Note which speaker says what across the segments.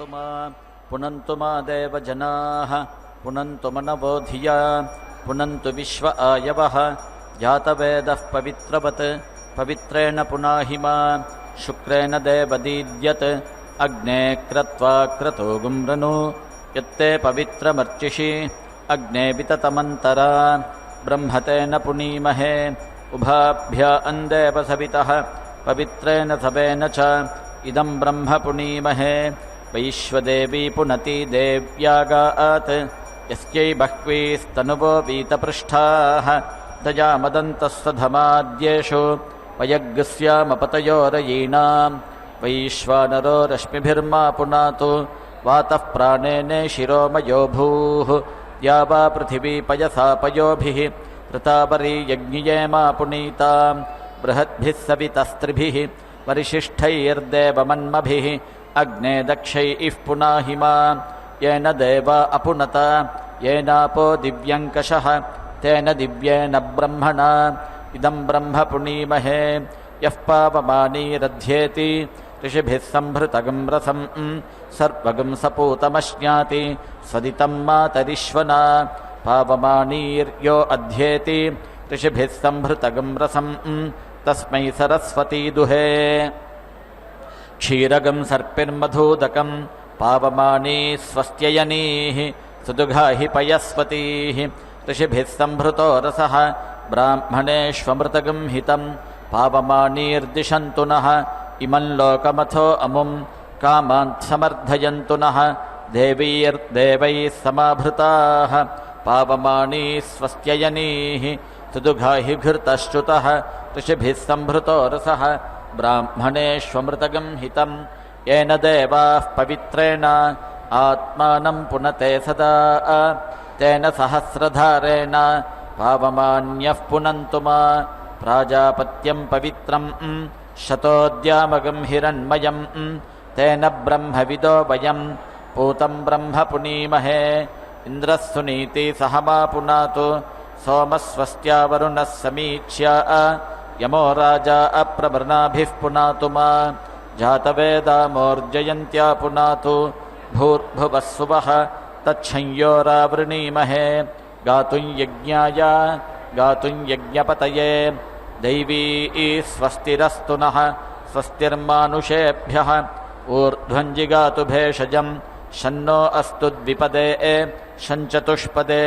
Speaker 1: पुनन्तु मा देवजनाः पुनन्तु मनवो धिया पुनन्तु विश्व आयवः जातवेदः पवित्रवत् पवित्रेण पुनाहि मा शुक्रेण देवदीद्यत् अग्ने क्रत्वा क्रतो गुम्रनु यत्ते पवित्रमर्चिषि अग्ने विततमन्तरा ब्रह्मतेन पुनीमहे उभाभ्या अन्देव सवितः पवित्रेण सवेन च इदं ब्रह्म पुनीमहे वैश्वदेवी पुनति देव्यागात् यस्यै बह्वीस्तनुवो वीतपृष्ठाः तया मदन्तस्वधमाद्येषु वयग्स्यामपतयोरयीणां वैश्वानरो रश्मिभिर्मा पुनातु वातः प्राणेने शिरोमयो भूः या वा पृथिवी पयसा पयोभिः ऋतावरी यज्ञियेमा पुनीतां बृहद्भिः सवितस्त्रिभिः परिशिष्टैर्देवमन्मभिः अग्ने दक्षैः पुनाहि मा येन देवा अपुनत येनापो दिव्यङ्कषः तेन दिव्येन ब्रह्मणा इदं ब्रह्म पुनीमहे यः पावमानीरध्येति ऋषिभिः संभृतगं रसं सर्वगं सपूतमश्नाति सदितं मातरिश्वना पावमानीर्यो अध्येति ऋषिभिः संभृतगं रसं तस्मै सरस्वती दुहे क्षीरगं सर्पिर्मधूदकं पावमानी स्वस्त्ययनीः सुदुघाहि पयस्वतीः ऋषिभिः संभृतो रसः ब्राह्मणेष्वमृतगं हितं पावमानीर्दिशन्तु नः इमं लोकमथो अमुं कामान् समर्थयन्तु नः देवीर्देवैः समाभृताः पावमानी स्वस्त्ययनीः सुदुघाहि घृतश्च्युतः ऋषिभिः संभृतो रसः ब्राह्मणेष्वमृतगं हितं येन देवाः पवित्रेण आत्मानं पुनते सदा तेन सहस्रधारेण पावमान्यः पुनन्तु मा प्राजापत्यं पवित्रं शतोद्यामगं हिरण्मयं तेन ब्रह्मविदो वयं पूतं ब्रह्म पुनीमहे इन्द्रः सुनीति सह मा पुनातु सोमस्वस्त्या वरुणः समीक्ष्य यमो राजा अप्रभृनाभिः पुनातु मा जातवेदामोर्जयन्त्या पुनातु भूर्भुवः सुवः तच्छंयोरावृणीमहे गातुं यज्ञाय गातुं यज्ञपतये दैवी स्वस्तिरस्तु नः स्वस्तिर्मानुषेभ्यः ऊर्ध्वञ्जिगातु भेषजं शन्नो अस्तु द्विपदे शञ्चतुष्पदे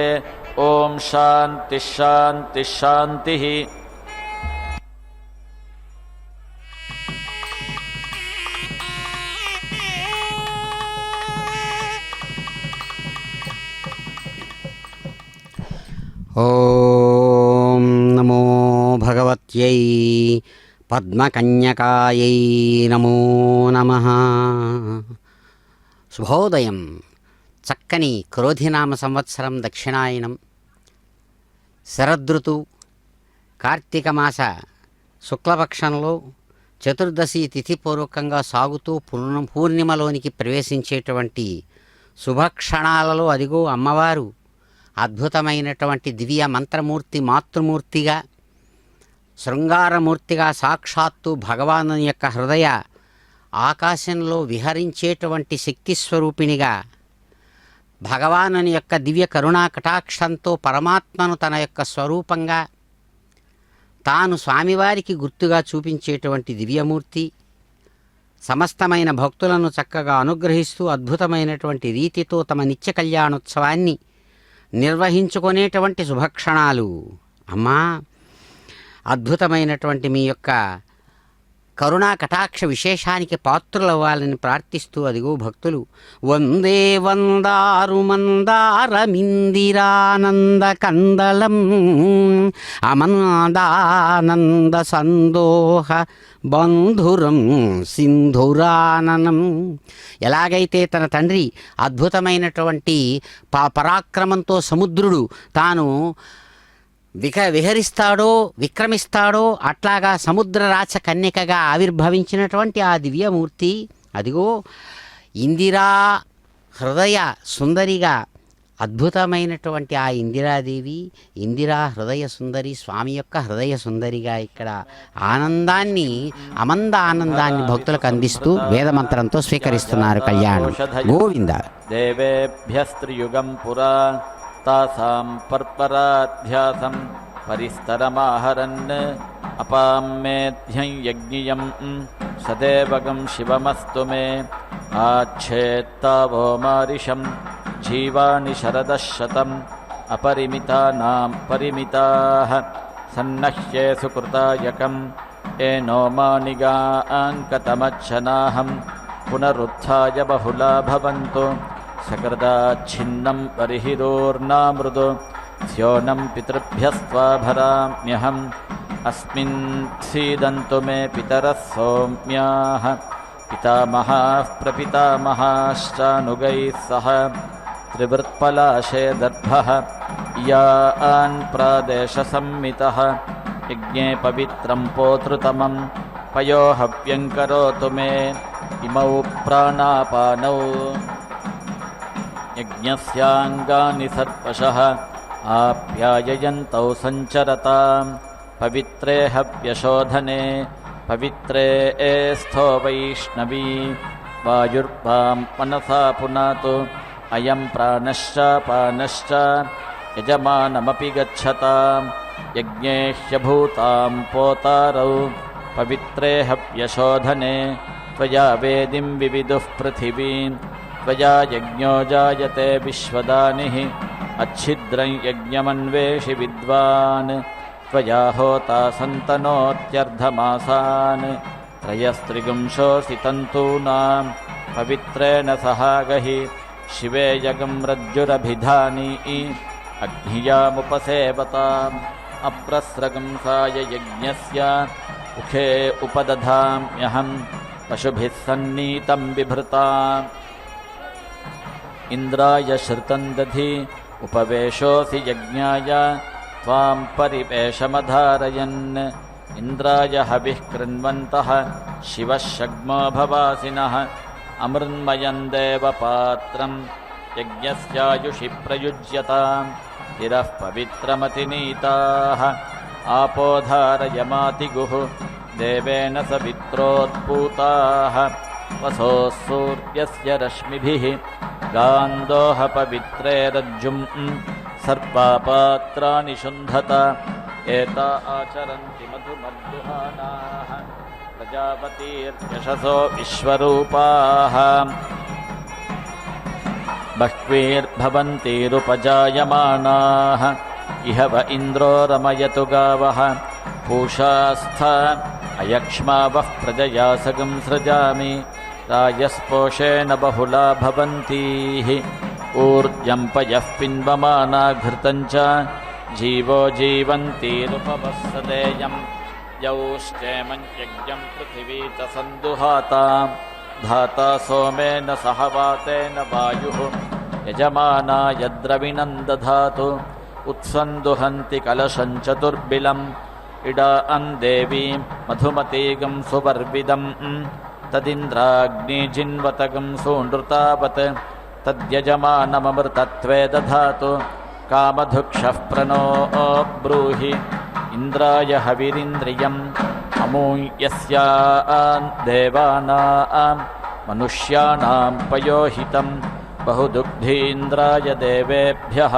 Speaker 1: ॐ शान्तिः शान्तिः शान्तिः।
Speaker 2: ఓం నమో భగవత్యై పద్మకన్యకాయై నమో నమః. శుభోదయం. చక్కని క్రోధినామ సంవత్సరం దక్షిణాయనం శరదృతు కార్తీక మాస శుక్లపక్షంలో చతుర్దశి తిథిపూర్వకంగా సాగుతూ పూర్ణిమలోనికి ప్రవేశించేటువంటి శుభక్షణాలలో అదిగో అమ్మవారు అద్భుతమైనటువంటి దివ్య మంత్రమూర్తి మాతృమూర్తిగా శృంగారమూర్తిగా సాక్షాత్తు భగవాను యొక్క హృదయ ఆకాశంలో విహరించేటువంటి శక్తి స్వరూపిణిగా భగవాను యొక్క దివ్య కరుణా కటాక్షంతో పరమాత్మను తన యొక్క స్వరూపంగా తాను స్వామివారికి గుర్తుగా చూపించేటువంటి దివ్యమూర్తి సమస్తమైన భక్తులను చక్కగా అనుగ్రహిస్తూ అద్భుతమైనటువంటి రీతితో తమ నిత్య కళ్యాణోత్సవాన్ని నిర్వహించుకునేటువంటి శుభక్షణాలు. అమ్మా, అద్భుతమైనటువంటి మీ యొక్క కరుణా కటాక్ష విశేషానికి పాత్రులవ్వాలని ప్రార్థిస్తూ అదిగో భక్తులు వందే వందారు మందారమిందిరానంద కందళం అమందానంద సందోహ బంధురం సింధురాననం. ఎలాగైతే తన తండ్రి అద్భుతమైనటువంటి పరాక్రమంతో సముద్రుడు తాను విహరిస్తాడో విక్రమిస్తాడో అట్లాగా సముద్రరాచ కన్యకగా ఆవిర్భవించినటువంటి ఆ దివ్యమూర్తి అదిగో ఇందిరా హృదయ సుందరిగా అద్భుతమైనటువంటి ఆ ఇందిరాదేవి ఇందిరా హృదయ సుందరి స్వామి యొక్క హృదయ సుందరిగా ఇక్కడ ఆనందాన్ని అమంద ఆనందాన్ని భక్తులకు అందిస్తూ వేదమంత్రంతో స్వీకరిస్తున్నారు కళ్యాణం. గోవింద.
Speaker 1: దేవేభ్యస్త్రియుగం పురా తాసాం పర్పరాధ్యాసం పరిస్తరమాహరన్ అపామ్మేధ్యం యజ్ఞియం సదేవగం శివమస్తు మే ఆచ్ఛేత్తావో మారిషం జీవాని శరదశతం అపరిమితానాం పరిమితాః సన్నహ్యే సుకృతాయకం ఏనో మానిగాంకతమచ్చనాహం పునరుత్థాయ బహుళా భవంతు సకృదాచ్ఛిన్నం పరిహిరోర్నామృదు స్యోనం పితృభ్యస్త్వాభరామ్యహం అస్మిన్ సీదంతు మే పితరः సౌమ్యాః పితామహాః ప్రపితామహాశ్చానుగైः సహ త్రివృత్పలాశే దర్భః యాన్ ప్రాదేశసమ్మితః యజ్ఞే పవిత్రం పోతృతమం పయోహవ్యం కరోతు మే ఇమౌ ప్రాణాపానౌ యజ్ఞస్యాంగాని సర్వశః ఆప్యాయయంతౌ సంచరతాం పవిత్రే హవ్యశోధనే పవిత్రే స్థో వైష్ణవీ వాయుర్వాం మనసా పునాతు అయం ప్రాణశ్చాపానశ్చ యజమానమపి గచ్చతాం యజ్ఞే హ్యభూతాం పోతారౌ పవిత్రే హవ్యశోధనే త్వయా వేదిం వివిదుః పృథివీం త్వయా యజ్ఞో జాయతే విశ్వదానిః अच्छिद्रं यज्ञमन्वेषि विद्वान् त्वया होता सन्तनोत्यर्धमासान् त्रयस्त्रिगुंशोऽसि तन्तूनां पवित्रेण सहागहि शिवे यगं रज्जुरभिधानी अग्नियामुपसेवताम् अप्रस्रगंसाय यज्ञस्य मुखे उपदधाम्यहं पशुभिः सन्नीतं बिभृताम् इन्द्राय श्रुतं दधि उपवेशोऽसि यज्ञाय त्वां परिवेशमधारयन् इन्द्राय हविः कृण्वन्तः शिवः शग्मो भवासिनः अमृन्मयं देवपात्रं यज्ञस्यायुषि प्रयुज्यतां तिरः पवित्रमतिनीताः आपोधारयमातिगुः देवेन सवित्रोत्पूताः वसोः सूर्यस्य रश्मिभिः गान्धोः पवित्रे रज्जुं सर्वापात्राणि शुन्धत एता आचरन्ति मधुमद्दुहानाः प्रजापतिर्यशसो विश्वरूपाः बह्वीर्भवन्तीरुपजायमानाः इह व इन्द्रो रमयतु गावः पूषास्था अयक्ष्मावः प्रजया सगं सृजामि रायस्पोषेण बहुला भवन्तीः ऊर्जं पयः पिन्वमाना घृतं च जीवो जीवन्तीरुपवत्सदेयं यौश्चेमं यज्ञं पृथिवी च सन्दुहातां धाता सोमेन सह वातेन वायुः यजमाना यद्रविणं दधातु उत्सन्दुहन्ति कलशं चतुर्बिलम् इडा देवीं मधुमतीगं सुवर्विदं तदिन्द्राग्निजिन्वतगं सूनृतावत् तद्यजमानममृतत्वे दधातु कामधुक्षः प्रणो ब्रूहि इन्द्राय हविरिन्द्रियम् अमूयस्यान् देवानां मनुष्याणां पयोहितं बहुदुग्धीन्द्राय देवेभ्यः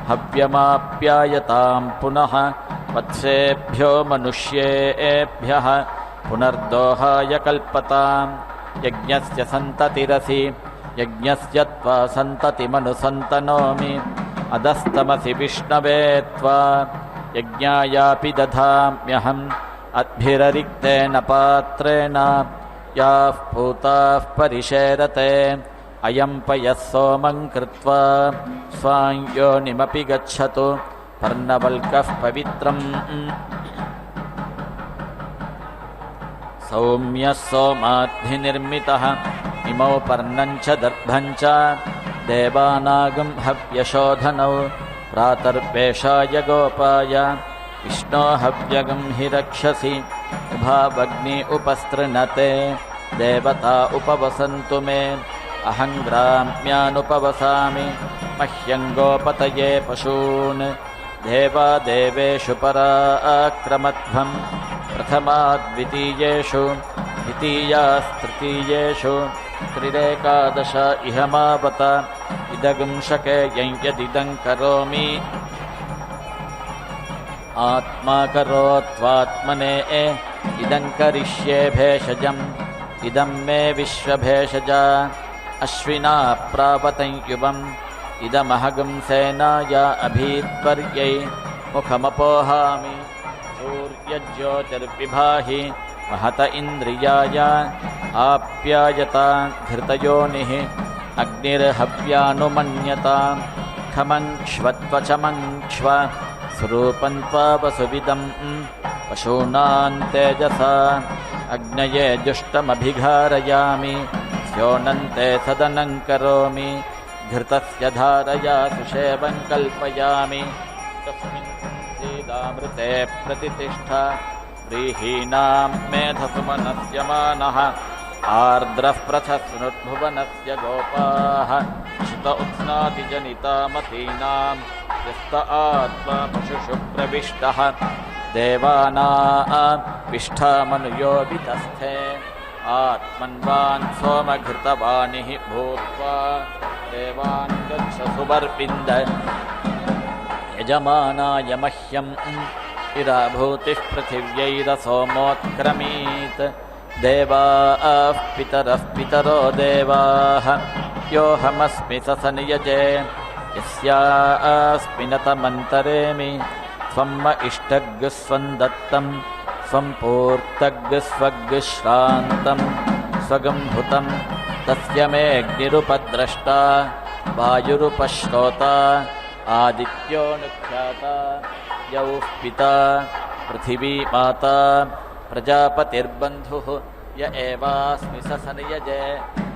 Speaker 1: हव्यमाप्यायतां पुनः वत्सेभ्यो मनुष्येभ्यः पुनर्दोहाय कल्पतां यज्ञस्य सन्ततिरसि यज्ञस्य त्वा सन्ततिमनुसन्तनोमि अधस्तमसि विष्णवे त्वा यज्ञायापि दधाम्यहम् अद्भिररिक्तेन पात्रेण याः पूताः परिशेरते अयं पयः सोमं कृत्वा स्वां योनिमपि गच्छतु पर्णवल्कः पवित्रम् सौम्यः सोमाद्धिनिर्मितः इमौ पर्णं च दर्भं च देवानागं हव्यशोधनौ प्रातर्वेषाय गोपाय विष्णो हव्यगं हि रक्षसि उभावग्नि उपस्तृणते देवता उपवसन्तु मे अहङ्ग्राम्यानुपवसामि मह्यं गोपतये पशून् देवादेवेषु पराक्रमध्वं प्रथमाद्वितीयेषु द्वितीयास्तृतीयेषु त्रिरेकादश इहमावत इदगुं शकेयं यदिदं करोमि आत्मा करोत्वात्मने इदं करिष्ये भेषजम् इदं मे विश्वभेषजा अश्विना प्रावतं युवम् इदमहगं सेनाया अभीत्वर्यै मुखमपोहामि सूर्यज्योतिर्विभाहि महत इन्द्रियाय आप्यायता घृतयोनिः अग्निर्हव्यानुमन्यतां खमङ्क्ष्वत्वचमङ्क्ष्व स्वरूपं त्वावसुविदं पशूनां तेजसा अग्नये जुष्टमभिघारयामि स्योनन्ते सदनं करोमि घृतस्य धारया सुषेवं कल्पयामि तस्मिन् सीदामृते प्रतिष्ठा व्रीहीणां मेधसुमनस्य मानः आर्द्रः प्रथस्नुर्भुवनस्य गोपाः श्रुत उत्स्नातिजनितामतीनां यस्त आत्मा पशुषु प्रविष्टः देवानां विष्ठामनुयो वितस्थे आत्मन्वान् सोमघृतवानिः भूत्वा देवान् गच्छ सुवर्विन्द यजमानाय मह्यम् इराभूतिः पृथिव्यैरसोमोत्क्रमीत् देवाः पितरः पितरो देवाः योऽहमस्मि ससनियजे यस्यास्मि न तमन्तरेमि त्वम् इष्टग् स्वं दत्तं स्वं पूर्तग् स्वग् श्रान्तं स्वगं भूतं तस्य मेऽग्निरुपद्रष्टा वायुरुपश्रोता आदित्योऽनुख्याता यौः पिता पृथिवी माता प्रजापतिर्बन्धुः य एवास्मि ससनियजे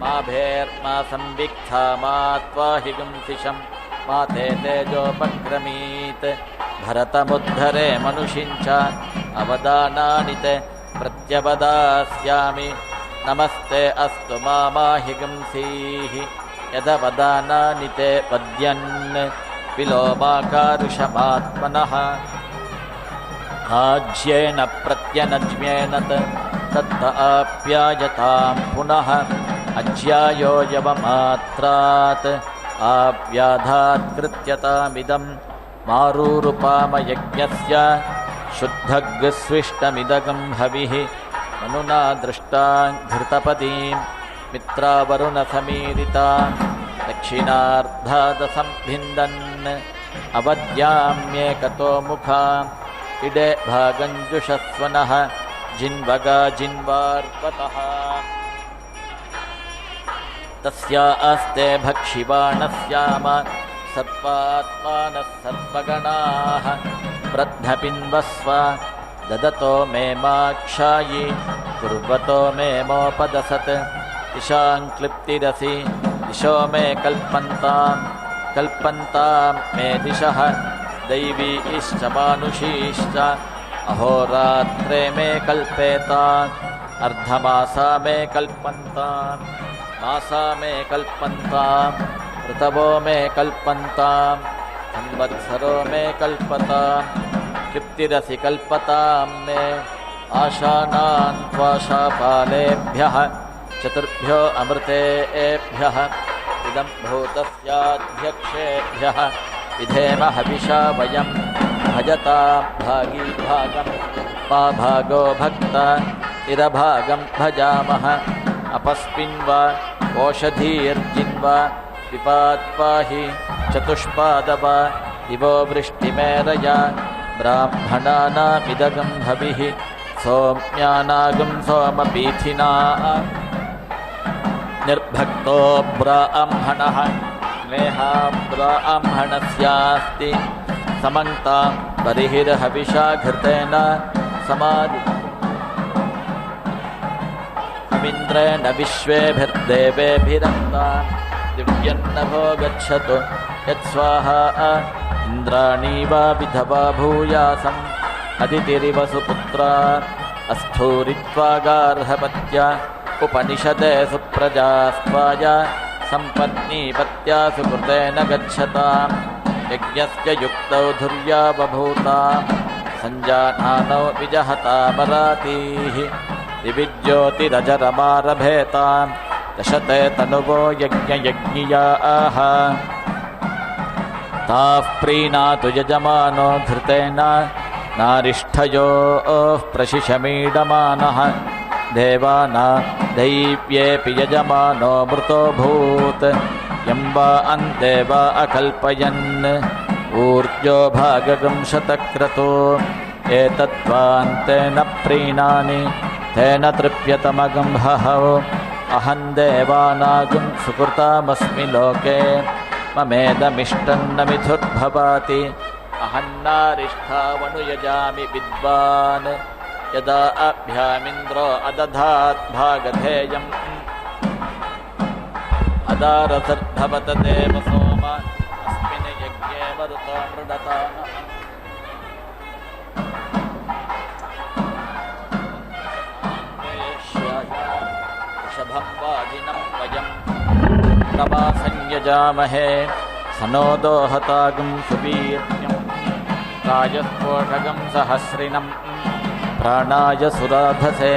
Speaker 1: मा भेर्मा संविक्था मा त्वाहि गुंसिषं मा ते तेजोपक्रमीत् भरतमुद्धरे मनुषिञ्च अवदानानि ते प्रत्यवदास्यामि नमस्ते अस्तु माहि गुंसीः यदवदानानि ते वद्यन् विलोमाकारुषमात्मनः आज्येन प्रत्यनज्म्येन तत्त आप्यायतां पुनः अज्यायो यवमात्रात् आव्याधात् कृत्यतामिदं मारूरुपामयज्ञस्य शुद्धग्स्विष्टमिदगं हविः मनुना दृष्टा घृतपदीं मित्रावरुणसमीरितां दक्षिणार्धादसंभिन्दन् अवद्याम्येकतो मुखाम् इडे भागञ्जुषस्वनः जिन्वगा जिन्वार्पतः तस्या अस्ते भक्षिवाणस्याम सर्पात्मानः सर्पगणाः वृद्धपिन्वस्व ददतो मे माक्षायि कुर्वतो मे मोपदसत् दिशां क्लिप्तिरसि दिशो मे कल्पन्तां मे दिशः दैवी इश्च मानुषीश्च अहोरात्रे मे कल्पेताम् अर्धमासा मे कल्पन्ताम् मासा मे कल्पन्ताम् ऋतवो मे कल्पन्ताम् संवत्सरो मे कल्पताम् तृप्तिरसि कल्पताम् मे आशानान् त्वाशापालेभ्यः चतुर्भ्यो अमृतेभ्यः इदं भूतस्याध्यक्षेभ्यः विधेम हविषा वयं भजतां भागी भागं मा भागो भक्त इरभागं भजामः अपस्मिन्वा ओषधीर्जिन्वा विपात्पाहि चतुष्पादवा दिवो वृष्टिमेरय ब्राह्मणानामिदगं हविः सौम्यानागं सोमपीथिना निर्भक्तो ब्राह्मणः ब्राह्मणस्यास्ति समन्तां बर्हिर्हविषा घृतेन समादि अमिन्द्रेण विश्वेभिर्देवेभिरन्ता दिव्यन्नभो गच्छतु यत्स्वाहा इन्द्राणीवा विधवा भूयासम् अदितिरिव सुपुत्रा अस्थूरित्वा गार्हपत्या उपनिषदे सुप्रजास्त्वाय सम्पत्नीपत्या सुकृतेन गच्छताम् यज्ञस्य युक्तौ धुर्या बभूताम् सञ्जानानौ विजहतामरातीः दिविज्योतिरजरमारभेताम् दशते तनुवो यज्ञयज्ञियाः ताः प्रीणातु यजमानो घृतेन नारिष्ठयोः प्रशिशमीडमानः देवाना दैव्येऽपि यजमानो मृतोऽभूत् यं वा अन्ते वा अकल्पयन् ऊर्जो भागगं शतक्रतो एतद्वान्तेन प्रीणानि तेन तृप्यतमगं हहौ अहं देवानागं सुकृतामस्मि लोके ममेदमिष्टन्न मिथुर्भवाति अहं नारिष्ठावनुयजामि विद्वान् यदा अभ्यामिन्द्रो अदधात् भागधेयम् अदारथर्भवत देव सोम अस्मिन् यज्ञे मरुतो मृडतानः वृषभं वाजिनं वयं प्रवासंयजामहे सनोदोहतागं सुवीर्यं राजस्पोषगं सहस्रिणं प्राणाय सुराधसे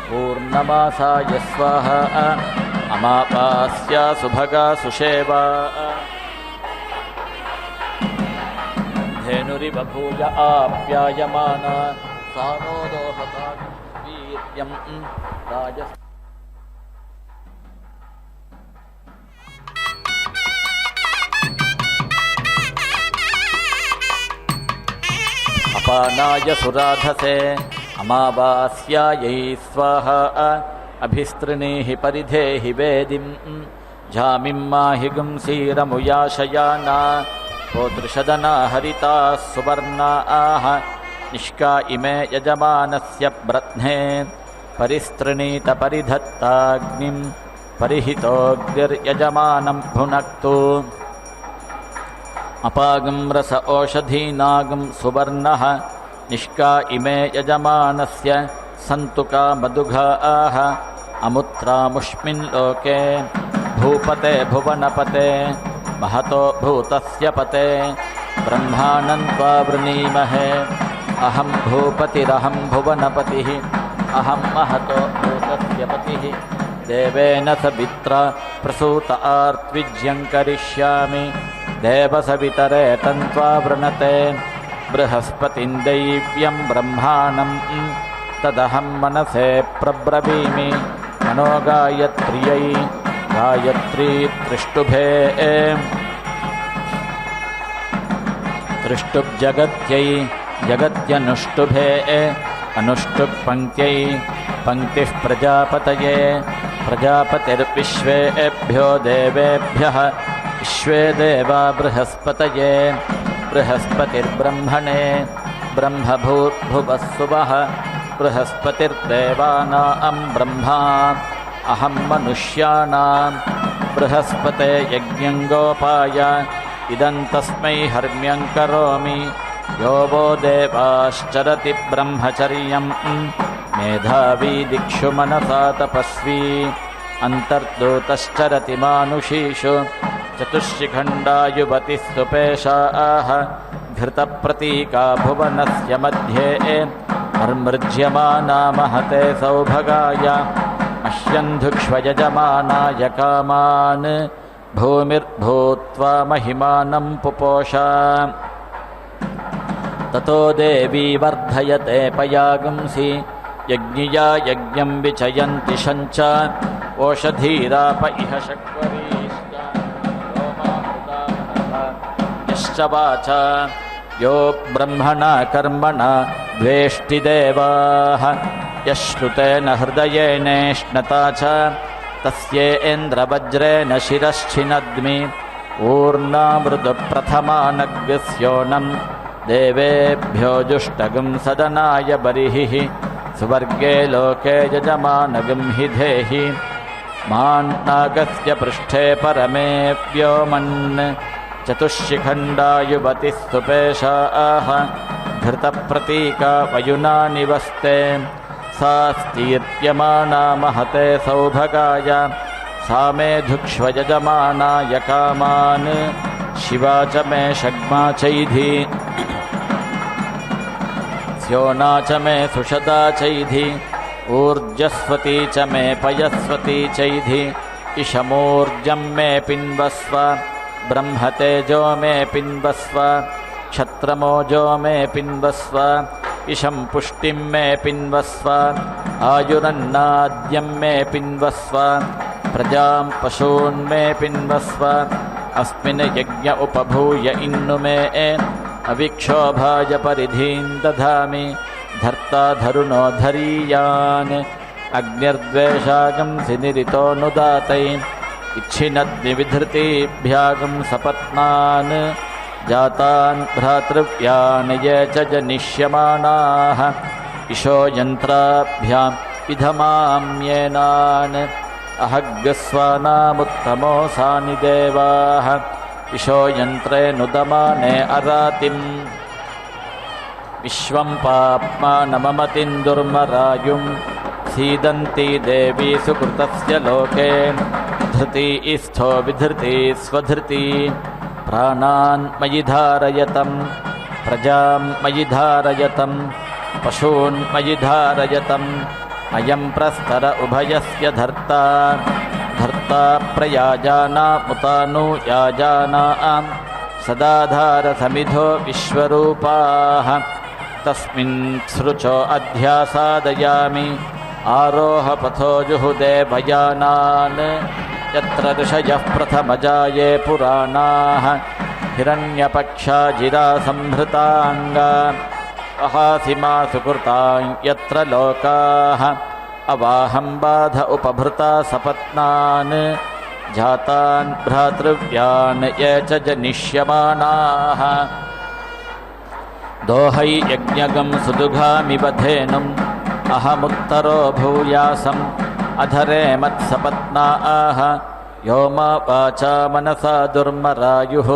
Speaker 1: पूर्णमासाय स्वाहा अमावास्या सुभगा सुषेवा धेनुरिव भूय आप्यायमाना सानोदोहतागं वीर्यं राजस् अपानाय सुराधसे अमावास्यायै स्वाहा अभिस्तृणीहि परिधेहि वेदिं झामिं माहि गुंसीरमुयाशयाना पोतृषदना हरिताः सुवर्णाः निष्का इमे यजमानस्य ब्रध्ने परिस्तृणीत परिधत्ताग्निं परिहितोऽग्निर्यजमानं भुनक्तु अपागं रस ओषधीनागं सुवर्णः निष्का इमे यजमानस्य सन्तुका मधुघाः अमुत्रामुष्मिन् लोके भूपते भुवनपते महतो भूतस्य पते ब्रह्माणं त्वा वृणीमहे अहं भूपतिरहं भुवनपतिः अहं महतो भूतस्य पतिः देवेन सवित्रा प्रसूत आर्त्विज्यं करिष्यामि देवसवितरे तन्त्वा वृणते बृहस्पतिं दैव्यं ब्रह्माणं तदहं मनसे प्रब्रवीमि मनो गायत्र्यै गायत्री त्रिष्टुभे त्रिष्टुब्जगत्यै जगत्यनुष्टुभे अनुष्टुप्पङ्क्त्यै पङ्क्तिः प्रजापतये प्रजापतिर्विश्वेभ्यो देवेभ्यः विश्वे देवा बृहस्पतये बृहस्पतिर्ब्रह्मणे ब्रह्मभूर्भुवः सुवः बृहस्पतिर्देवानां ब्रह्मा अहं मनुष्याणां बृहस्पते यज्ञं गोपाय इदं तस्मै हर्म्यं करोमि यो वो देवाश्चरति ब्रह्मचर्यं मेधावी दिक्षु मनसा तपस्वी अन्तर्दूतश्चरति मानुषीषु चतुष्शिखण्डा युवतिस्तुपेशाः घृतप्रतीका भुवनस्य मध्ये अर्मृज्यमाना महते सौभगाय मह्यन्धुक्ष्वयजमानाय कामान् भूमिर्भूत्वा महिमानं पुपोषा ततो देवी वर्धयते पयागुंसि यज्ञिया यज्ञं विचयन्ति शञ्च ओषधीराप इह शक्वरीश्च यश्च वाचा यो ब्रह्मणा कर्मणा द्वेष्टि देवाः यश्रुतेन हृदयेनेष्णता च तस्येन्द्रवज्रेण शिरश्छिनद्मि ऊर्णामृतप्रथमानग्स्योनं देवेभ्यो जुष्टगं सदनाय बर्हिः सुवर्गे लोके यजमानगं हि धेहि मान्नागस्य पृष्ठे परमे व्योमन् चतुष्शिखण्डा युवतिस्तुपेशाः घृतप्रतीका वयुना निवस्ते सा स्तीर्यमाना महते सौभगाय सा मे धुक्ष्व यजमानाय कामान् शिवा च मे षड्मा चैधि स्योना च मे सुषदा चैधि ऊर्जस्वती च मे पयस्वती चैधि इशमूर्जं मे पिन्वस्व ब्रह्मतेजो मे पिन्वस्व क्षत्रमोजो मे पिन्वस्व इशं पुष्टिं मे पिन्वस्व आयुरन्नाद्यं मे पिन्वस्व प्रजां पशून् मे पिन्वस्व अस्मिन् यज्ञ उपभूय इन्नु मे अविक्षोभाय परिधीं दधामि धर्ता धरुणो धरीयान् अग्निर्द्वेषागंसि निरितोऽनुदातै इच्छिनद्विधृतीभ्यागं सपत्नान् जातान् भ्रातृव्यान् ये च जनिष्यमाणाः इशो यन्त्राभ्याम् इधमाम्येनान् अहग्स्वानामुत्तमोऽसानि देवाः इशो यन्त्रेऽनुदमाने अरातिम् विश्वं पाप्मानममतिं दुर्मरायुं सीदन्ती देवी सुकृतस्य लोके धृती इस्थो विधृती स्वधृती प्राणान् मयि धारयतं प्रजां मयि धारयतं पशून् मयि धारयतम् अयं प्रस्तर उभयस्य धर्ता धर्ता प्रयाजानामुतानुयाजानां सदाधारसमिधो विश्वरूपाः तस्मिन् सृचो अध्यासादयामि आरोहपथो जुहुदे भयानान् यत्र ऋषयः प्रथमजाये पुराणाः हिरण्यपक्षाजिरासंहृताङ्गा अहासिमा सुकृतां यत्र लोकाः अवाहं बाध उपभृता सपत्नान् जातान् भ्रातृव्यान् ये च जनिष्यमाणाः दोहै यज्ञगं सुदुघामिव धेनुम् अहमुत्तरो भूयासम् अधरे मत्सपत्नाः यो मा वाचा मनसा दुर्मरायुः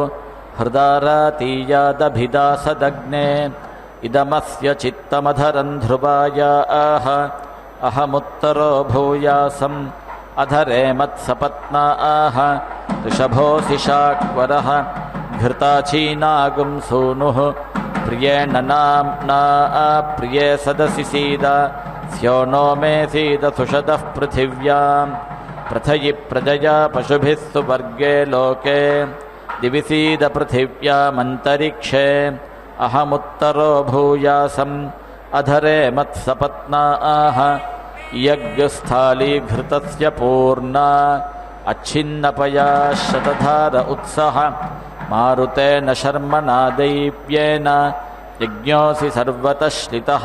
Speaker 1: हृदारातीयादभिदासदग्ने इदमस्य चित्तमधरं ध्रुवायाः अहमुत्तरो भूयासम् अधरे मत्सपत्नाः ऋषभोऽसि शाक्वरः घृताचीनागुं सूनुः प्रियेण नाम्ना प्रिये सदसि सीद स्यो नो मे सीद सुषदः पृथिव्यां प्रथयि प्रजया पशुभिः सुवर्गे लोके दिवि सीद पृथिव्यामन्तरिक्षे अहमुत्तरो भूयासम् अधरे मत्सपत्नाः यज्ञस्थालीघृतस्य पूर्णा अच्छिन्नपया शतधार उत्सः मारुतेन शर्मणा दैव्येन यज्ञोऽसि सर्वतः श्रितः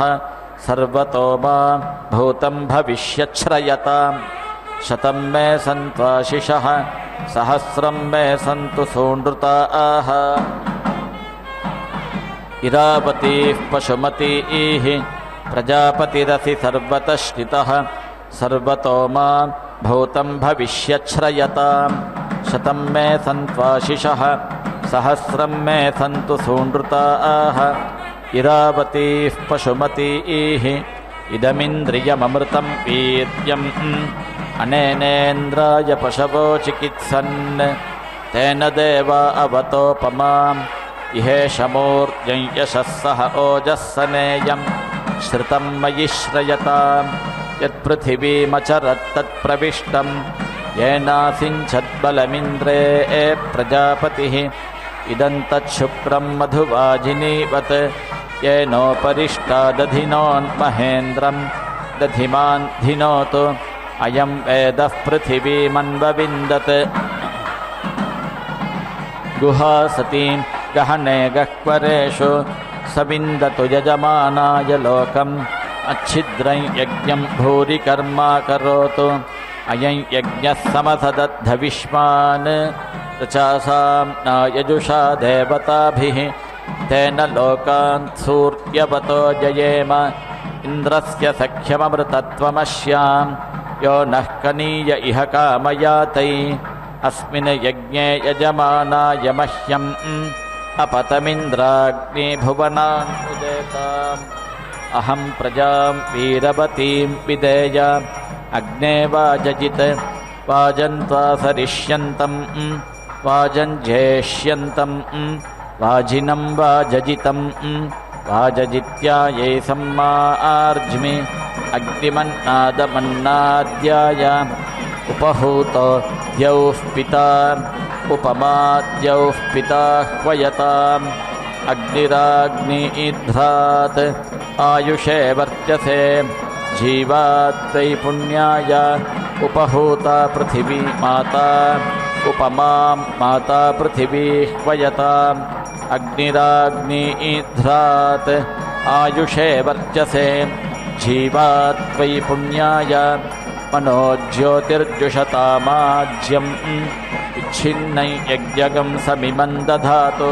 Speaker 1: सर्वतो मा भूतं भविष्यच्छ्रयताम् शतं मे सन्त्वाशिषः सहस्रं मे सन्तु सूनृताः इरावतीः पशुमतीः प्रजापतिरसि सर्वतः श्रितः सर्वतो मा भूतं भविष्यच्छ्रयताम् शतं मे सन्त्वाशिषः सहस्रं मे सन्तु सूनृताः इरावतीः पशुमतीः इदमिन्द्रियममृतं वीर्यम् अनेनेन्द्राय पशवो चिकित्सन् तेन देवा अवतोपमाम् इहेशमूर्जं यशः सह ओजः सनेयं श्रुतं मयि श्रयतां यत्पृथिवीमचरत्तत्प्रविष्टं येनासिञ्छद्बलमिन्द्रे प्रजापतिः इदं तच्छुक्रं मधुवाजिनीवत् येनोपरिष्टा दधिनोन्महेन्द्रं दधिमान् धिनोतु अयं वेदः पृथिवीमन्वविन्दत् गुहासतीं गहने गह्वरेषु सविन्दतु यजमानाय लोकम् अच्छिद्रं यज्ञं भूरि कर्मा करोतु अयं यज्ञः समसदद्धविष्मान् रचासां न यजुषा देवताभिः तेन लोकान् सूर्यवतो जयेम इन्द्रस्य सख्यममृतत्वमस्यां यो नः कनीय इह कामयातै अस्मिन् यज्ञे यजमानाय मह्यम् अपतमिन्द्राग्निभुवनान् उदेताम् अहं प्रजां वीरवतीं विदेय अग्ने वाजजित् वाजन्त्वा सरिष्यन्तं वाजञ्जेष्यन्तं वाजिनं वाजजितं वाजजित्यायै सम्मार्ज्मि अग्निमन्नादमन्नाद्याय उपहूतो द्यौः पिता उपमाद्यौः पिता ह्वयताम् अग्निराग्निध्रात् आयुषे वर्त्यसे जीवात्वै पुण्याय उपहूता पृथिवी माता उपमां माता पृथिवी ह्वयताम् अग्निराग्निध्रात् आयुषे वर्त्यसे जीवात्वै पुण्याय मनो ज्योतिर्जुषतामाज्यम् विच्छिन्नै यज्ञगं समिमं दधातु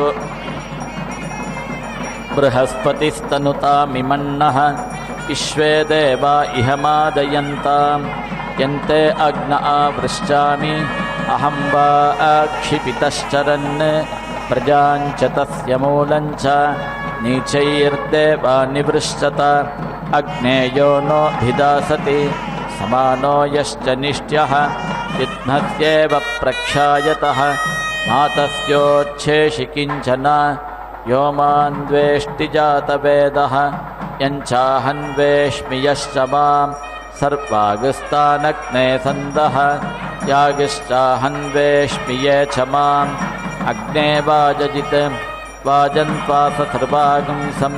Speaker 1: बृहस्पतिस्तनुतामिमन्नः विश्वे देवा इह मादयन्तां यन्ते अग्न आवृश्चामि अहं वा क्षिपितश्चरन् प्रजाञ्च तस्य मूलञ्च नीचैर्देवा निवृश्चत अग्नेयो नोऽभिदासति समानो यश्च निष्ट्यः विद्मस्येव प्रक्षायतः मातस्योच्छेषि किञ्चन यो मान्वेष्टि जातवेदः यञ्चाहन्वेष्मि यश्च मां सर्वागस्तानग्ने सन्दः यागिश्चाहन्वेष्मि ये च माम् अग्ने वाजजित् वाजन्त्वा ससर्वागंसं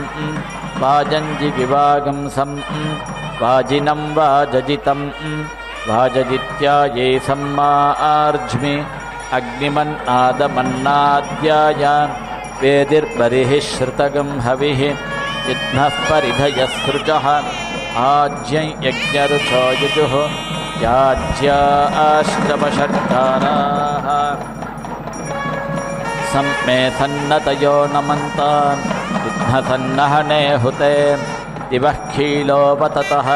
Speaker 1: वाजञ्जिविवागंसं वाजिनं वाजजितं वाजजित्यायै सम्मार्ज्मि अग्निमन्नादमन्नाद्याय वेदिर्बरिः श्रुतगं हविः विद्मः परिधयस्सृजः आज्ञं यज्ञरुचो युजुः याज्याश्रमषट्काराः सम्मे सन्नतयो नमन्तान् विघ्नसन्नहने हुते दिवः खीलोपततः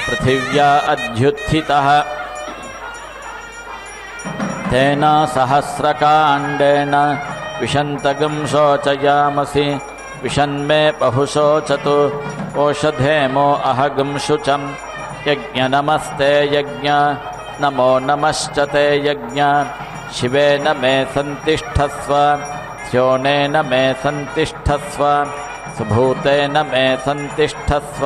Speaker 1: पृथिव्या अध्युत्थितः तेन सहस्रकाण्डेन विशन्तगं शोचयामसि विशन्मे बहुशोचतु ओषधेमो अहगं शुचं यज्ञ नमस्ते यज्ञ नमो नमश्च ते यज्ञ शिवेन मे सन्तिष्ठस्व स्योनेन मे सन्तिष्ठस्व सुभूतेन मे सन्तिष्ठस्व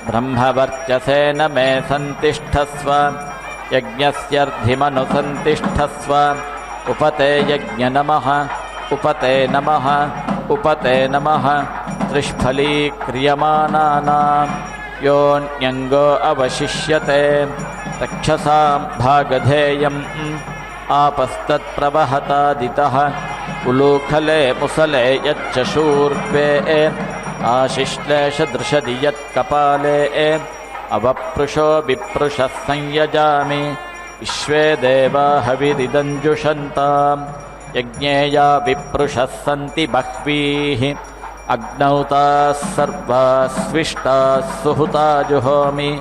Speaker 1: ब्रह्मवर्चसेन मे सन्तिष्ठस्व यज्ञस्यर्धिमनुसन्तिष्ठस्व उपते यज्ञ नमः उपते नमः उपते नमः त्रिष्फलीक्रियमाणानां योऽन्यङ्गो अवशिष्यते रक्षसां भागधेयम् आपस्तत्प्रवहतादितः उलूखले मुसले यच्चशूर्वे आशिश्लेषदृशदि यत्कपाले अवपृषो विपृषः संयजामि विश्वे देवा हविरिदञ्जुषन्तां यज्ञेया विपृषः सन्ति बह्वीः अग्नौ ताः सर्वाः स्विष्टाः सुहुता जुहोमि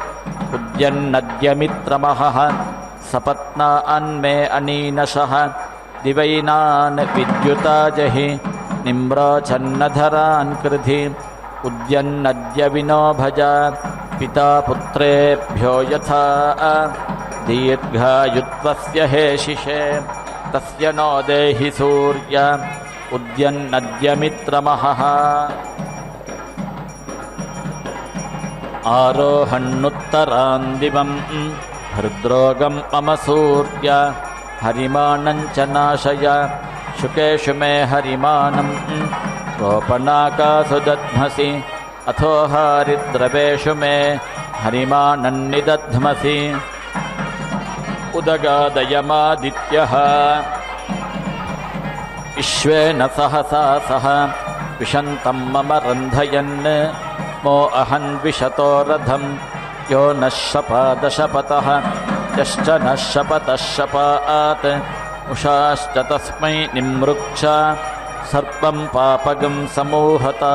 Speaker 1: उद्यन्नद्यमित्रमहः सपत्ना अन्मे अनीनशः दिवैनान् विद्युता जहि निम्राचन्नधरान् कृधि उद्यन्नद्य विनो भजा पिता पुत्रेभ्यो यथा दीर्घायुत्वस्य हेशिषे तस्य नो देहि सूर्य उद्यन्नद्यमित्रमहः आरोहन्नुत्तरान् दिवं हृद्रोगं मम सूर्य हरिमानं च नाशय शुकेषु मे हरिमानं रोपणाकासु दध्मसि अथो हारिद्रवेषु मे हरिमानं निदध्मसि उदगादयमादित्यः विश्वेन सहसा सह विशन्तं मम रन्धयन् मो अहन् विशतो रथं यो नः शपादशपतः यश्च नः शपतः शपात् उषाश्च तस्मै निमृक्ष सर्पं पापगं समूहता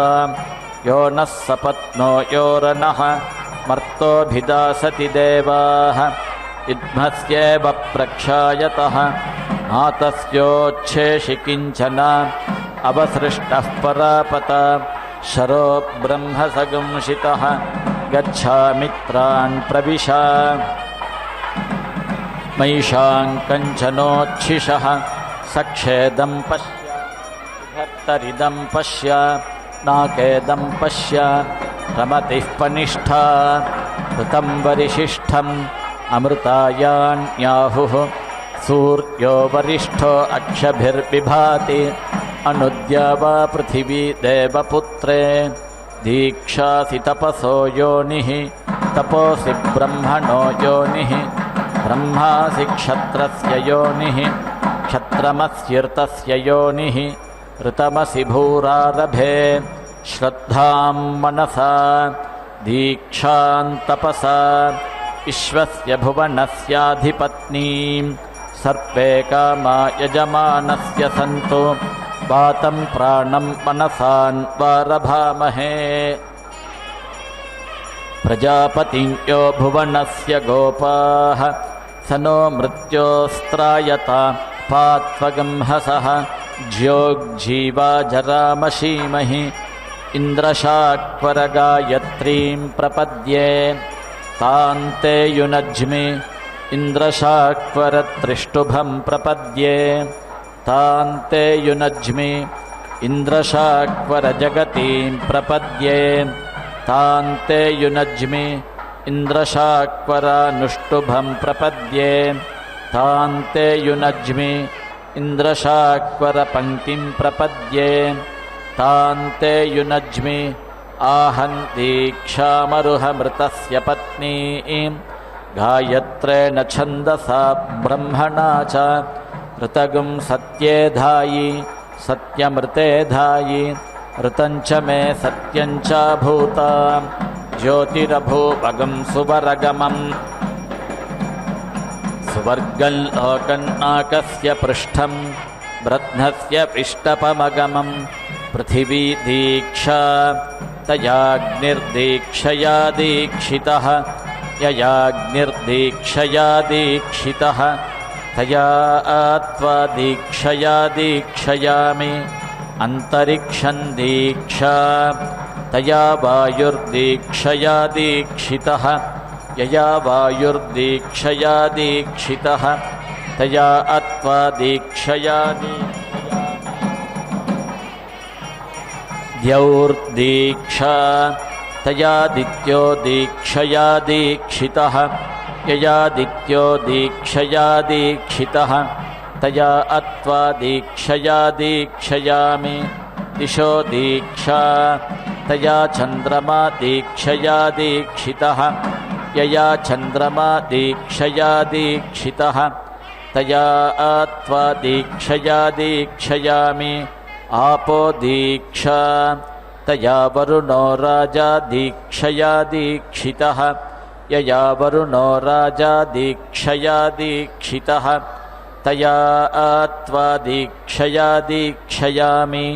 Speaker 1: यो नः सपत्नो योरनः मर्तोऽभिदासति देवाः विद्मस्येव प्रक्षायतः मातस्योच्छेषि किञ्चन अवसृष्टः परापत शरो ब्रह्मसगंशितः गच्छामित्रान् प्रविश मैषाङ्कञ्चनोच्छिषः सक्षेदं पश्य भर्तरिदं पश्य नाकेदं पश्य रमतिः पनिष्ठा ऋतं वरिशिष्ठम् अमृतायान्याहुः सूर्यो वरिष्ठो अक्षभिर्विभाति अनुद्या वा पृथिवी देवपुत्रे दीक्षासि तपसो योनिः तपोसि ब्रह्मणो योनिः ब्रह्मासि क्षत्रस्य योनिः क्षत्रमस्यर्तस्य योनिः ऋतमसि भूरारभे श्रद्धां मनसा दीक्षां तपसा विश्वस्य भुवनस्याधिपत्नीं सर्वे कामा यजमानस्य सन्तु वातं प्राणं मनसान्वारभामहे प्रजापतिं यो भुवनस्य गोपाः स नो मृत्योस्त्रायता पात्वगंहसः ज्योग्जीवा जरामशीमहि इन्द्रशाक्वरगायत्रीं प्रपद्ये तान्ते युनज्मि इन्द्रशाक्वरत्रिष्टुभं प्रपद्ये तान्ते युनज्मि इन्द्रशाक्वरजगतीं प्रपद्ये तान्ते युनज्मि इन्द्रशाक्वरानुष्टुभं प्रपद्ये तान्ते युनज्मि इन्द्रशाक्वरपङ्क्तिं प्रपद्ये तान्ते युनज्मि आहं दीक्षामरुहमृतस्य पत्नीं गायत्रेण छन्दसा ब्रह्मणा च ऋतगुं सत्ये धायि सत्यमृते धायि ऋतं च मे सत्यं च भूतां ज्योतिरभूपगं सुवरगमम् सुवर्गं लोकन्नाकस्य पृष्ठं ब्रध्नस्य पिष्टपमगमं पृथिवी दीक्षा तयाग्निर्दीक्षया दीक्षितः ययाग्निर्दीक्षया दीक्षितः तया आत्वा दीक्षया दीक्षयामि अन्तरिक्षं दीक्षा तया वायुर्दीक्षया दीक्षितः यया वायुर्दीक्षया दीक्षितः तया आत्वा दीक्षया द्यौर्दीक्षा तयादित्यो दीक्षया दीक्षितः ययादित्यो दीक्षया दीक्षितः तया आत्वा दीक्षया दीक्षयामि दिशो दीक्षा तया चन्द्रमा दीक्षया दीक्षितः यया चन्द्रमा दीक्षया दीक्षितः तया आत्वा दीक्षया दीक्षयामि आपो दीक्षा तया वरुणो राजा दीक्षया दीक्षितः यया वरुणो राजा दीक्षया दीक्षितः तया आत्वा दीक्षया दीक्षयामि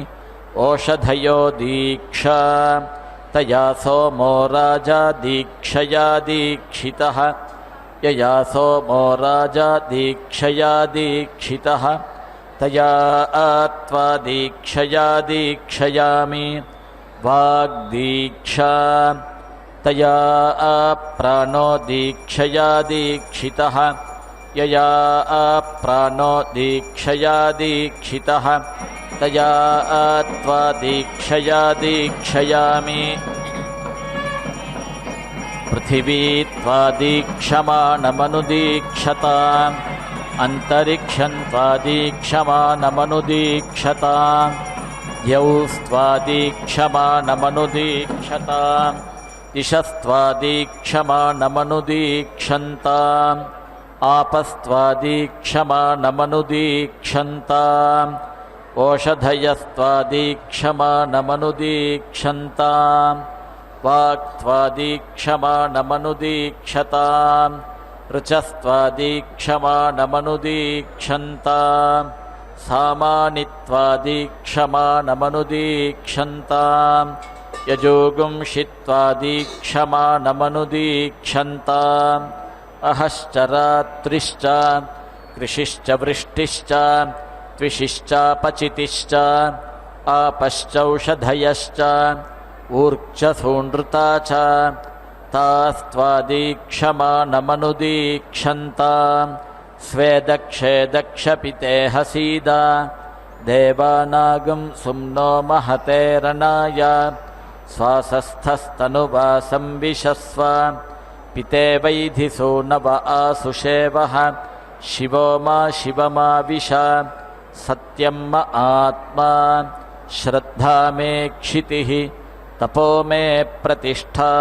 Speaker 1: ओषधयो दीक्षा तया सोमो राजा दीक्षया दीक्षितः यया सोमो राजा दीक्षया दीक्षितः तया आत्वा दीक्षया दीक्षयामि वाग्दीक्षा तया प्राणो दीक्षया दीक्षितः यया प्राणो दीक्षया दीक्षितः तया आत्वा दीक्षया दीक्षयामि पृथिवी त्वा दीक्षमाणमनुदीक्षताम् अन्तरिक्षं त्वा दीक्षमाणमनुदीक्षताम् द्यौस्त्वा दीक्षमाणमनुदीक्षताम् दिशस्त्वा दीक्षमाणमनुदीक्षन्ताम् आपस्त्वा दीक्षमाणमनुदीक्षन्ताम् ओषधयस्त्वा दीक्षमाणमनुदीक्षन्ताम् वाक्त्वा दीक्षमाणमनुदीक्षताम् ऋचस्त्वा दीक्षमाणमनुदीक्षन्ताम् सामानित्वा दीक्षमाणमनुदीक्षन्ताम् यजोगुंषित्वा दीक्षमाणमनुदीक्षन्ताम् अहश्चरात्रिश्च कृषिश्च वृष्टिश्च त्विषिश्चापचितिश्च आपश्चौषधयश्च ऊर्जसूनृता च तास्त्वा दीक्षमाणमनुदीक्षन्ताम् स्वेदक्षे दक्षपिते हसीदा देवानागं सुम्नो महते रणाय स्वासस्थस्तनुवा संविशस्व पिते वैधिसो नव आसुषेवः शिवो मा शिवमाविश सत्यं म आत्मा श्रद्धा मे क्षितिः तपो मे प्रतिष्ठा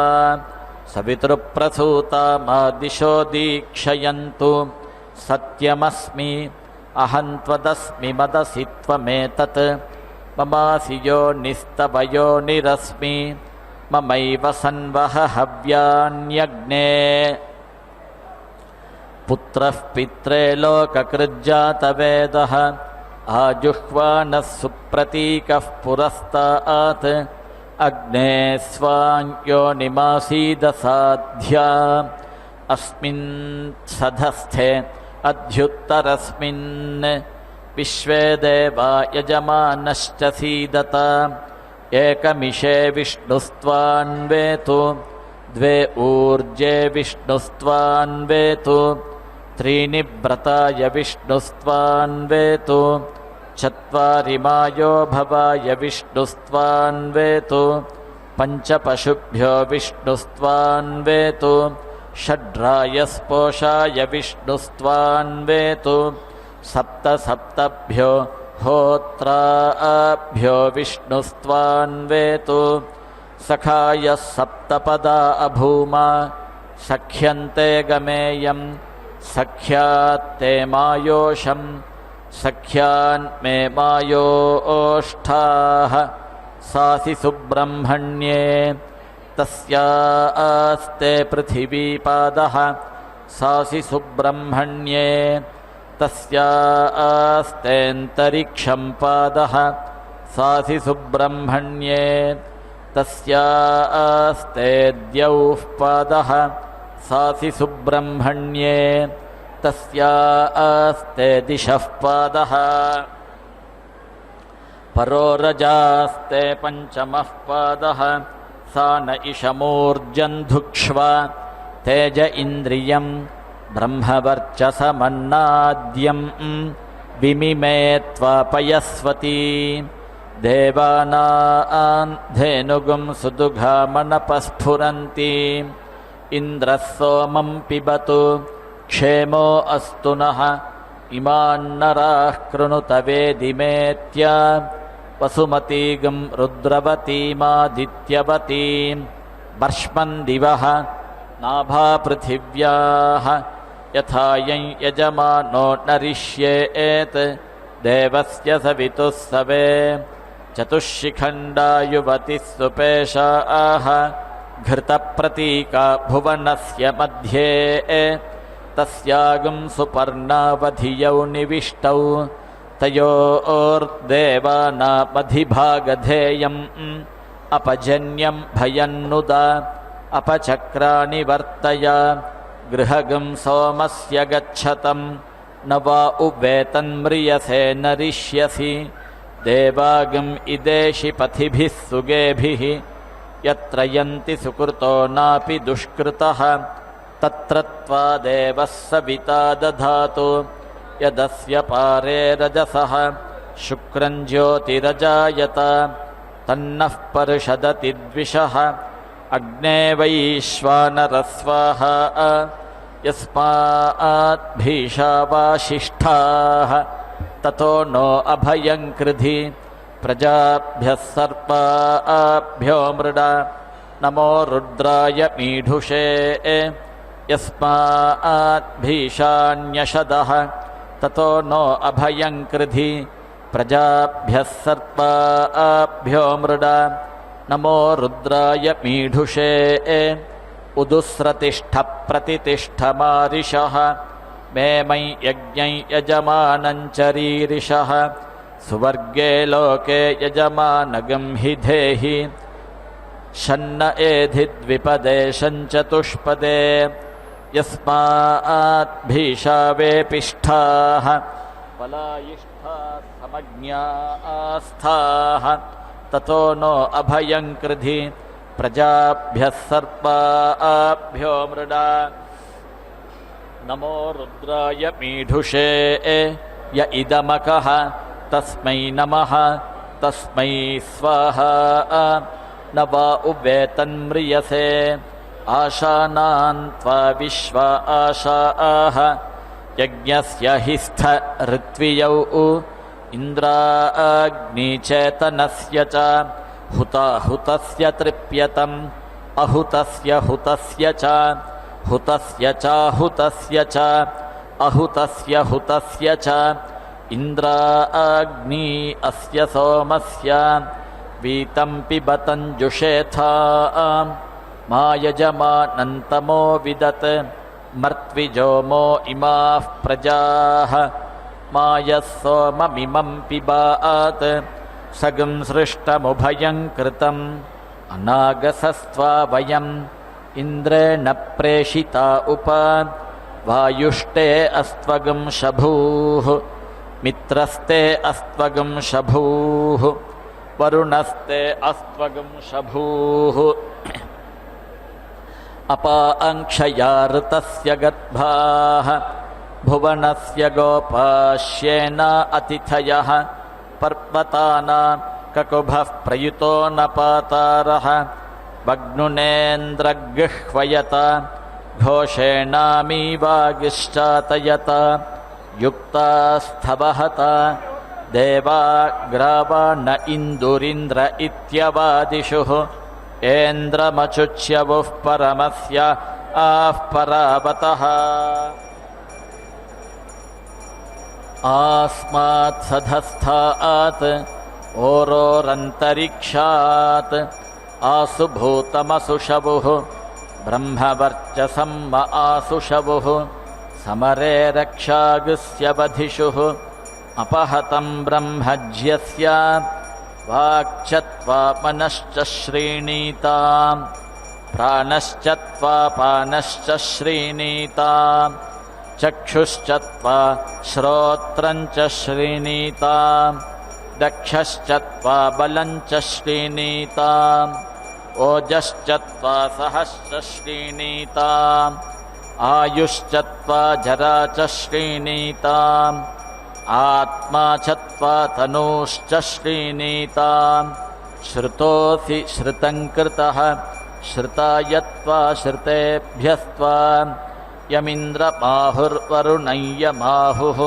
Speaker 1: सवितृप्रसूता मा दिशो दीक्षयन्तु सत्यमस्मि अहं त्वदस्मि मदसि त्वमेतत् ममासि योनिस्तव योनिरस्मि ममैव सन्वह हव्यान्यग्ने पुत्रः पित्रे लोककृज्जातवेदः आजुह्वानः सुप्रतीकः पुरस्तात् अग्ने स्वाञ्योनिमासीदसाध्या अस्मिन् सधस्थे अध्युत्तरस्मिन् विश्वे देवा यजमानश्च सीदत एकमिषे विष्णुस्त्वान्वेतु द्वे ऊर्जे विष्णुस्त्वान्वेतु त्रीणि व्रताय विष्णुस्त्वान्वेतु चत्वारि मायो भवाय विष्णुस्त्वान्वेतु पञ्च पशुभ्यो विष्णुस्त्वान्वेतु षड्रायस्पोषाय विष्णुस्त्वान्वेतु सप्त सप्तभ्यो होत्राभ्यो विष्णुस्त्वान्वेतु सखाय सप्तपदा अभूमा सख्यन्ते गमेयं सख्यात्ते मायोषं सख्यान्मे मायोष्ठाः सासि सुब्रह्मण्ये तस्यास्ते पृथिवीपादः सासि सुब्रह्मण्ये तस्यास्तेऽन्तरिक्षं पादः सासि सुब्रह्मण्ये तस्यास्ते द्यौः पादः सासि सुब्रह्मण्ये तस्यास्ते दिशः पादः परोरजास्ते पञ्चमः पादः सा न इषमूर्जन्धुक्ष्वा तेज इन्द्रियं ब्रह्मवर्चसमन्नाद्यं विमिमे त्वापयस्वती देवानां धेनुगुं सुदुघामनपस्फुरन्ति इन्द्रः सोमं पिबतु क्षेमो अस्तु नः इमान्नराः कृणुत वेदिमेत्य वसुमतीगं रुद्रवतीमादित्यवतीं वर्ष्मन् दिवः नाभा पृथिव्याः यथा यं यजमानो नरिष्येत् देवस्य सवितुः सवे चतुष्शिखण्डा युवतिः सुपेशाः घृतप्रतीका भुवनस्य मध्ये तस्यागं सुपर्णावधियौ निविष्टौ तयोर्देवानामधिभागधेयम् अपजन्यं भयन्नुदा अपचक्राणि वर्तय गृहगं सोमस्य गच्छतं न वा उवेतन्म्रियसे नरिष्यसि देवागम् इदेशि पथिभिः सुगेभिः यत्र यन्ति सुकृतो नापि दुष्कृतः तत्र त्वादेवः सविता दधातु यदस्य पारे रजसः शुक्रं ज्योतिरजायत तन्नः पर्षदति द्विषः अग्ने वैश्वानरः स्वाहा यस्माद्भीषावाशिष्ठाः ततो नो अभयं कृधि प्रजाभ्यः सर्पाभ्यो मृडा नमो रुद्राय मीढुषे यस्माद्भीषाण्यशदः ततो नो अभयं कृधि प्रजाभ्यः सर्पाभ्यो मृडा नमो रुद्राय मीढुषे उदुस्रतिष्ठ प्रतितिष्ठ मारिषः मे मयि यज्ञं यजमानं चरीरिषः सुवर्गे लोके यजमानगं हि धेहि शन्न एधि द्विपदे शञ्चतुष्पदे यस्माद्भीषावेपिष्ठाः पलायिष्ठाः समज्ञास्थाः ततो नो अभयं कृधि प्रजाभ्यः सर्पाभ्यो मृडा नमो रुद्राय मीढुषे य इदमकः तस्मै नमः तस्मै स्वाहा न वा उवेतन्म्रियसे आशानान् त्वा विश्वा आशाः यज्ञस्य हिस्थ ऋत्वियौ इन्द्राग्निचेतनस्य च हुताहुतस्य तृप्यतम् अहुतस्य हुतस्य च हुतस्य चाहुतस्य च अहुतस्य हुतस्य च इन्द्राग्नि अस्य सोमस्य वीतं पिबतं जुषेथा मा यजमानन्तमो विदत् मर्त्विजोमो इमाः प्रजाः मा यः सोममिमं पिबात् सगं सृष्टमुभयं कृतम् अनागसस्त्वा वयम् इन्द्रेण प्रेषिता उप वायुष्टे अस्त्वगं शभूः मित्रस्ते अस्त्वगं शभूः वरुणस्ते अस्त्वगं शभूः अपाङ्क्षया ऋतस्य गर्भाः भुवनस्य गोपाश्येन अतिथयः पर्वतानां ककुभः प्रयुतो न पातारः वग्नुनेन्द्रगृह्वयत घोषेणामीवागिश्चातयत युक्तास्थवहत देवा ग्रावाण इन्दुरिन्द्र इत्यवादिषुः एन्द्रमचुच्यवुः परमस्य आः परावतः आस्मात् सधस्थात् ओरोरन्तरिक्षात् आसुभूतमसुषवुः ब्रह्मवर्चसं म आसुषवुः समरे रक्षागस्यवधिषुः अपहतं ब्रह्मज्यस्य वाक्चत्वा मनश्च श्रीणीताम् प्राणश्चत्वा पानश्च श्रीणीताम् चक्षुश्चत्वा श्रोत्रञ्च श्रीणीताम् दक्षश्चत्वा बलञ्च श्रीणीताम् ओजश्चत्वा सहश्च श्रीणीताम् आयुश्चत्वा जरा च श्रीणीताम् आत्मा चत्वा तनूश्च श्रीणीताम् श्रुतोऽसि श्रुतं कृतः श्रुतायत्वा श्रुतेभ्यस्त्वा यमिन्द्रमाहुर्वरुणं यमाहुः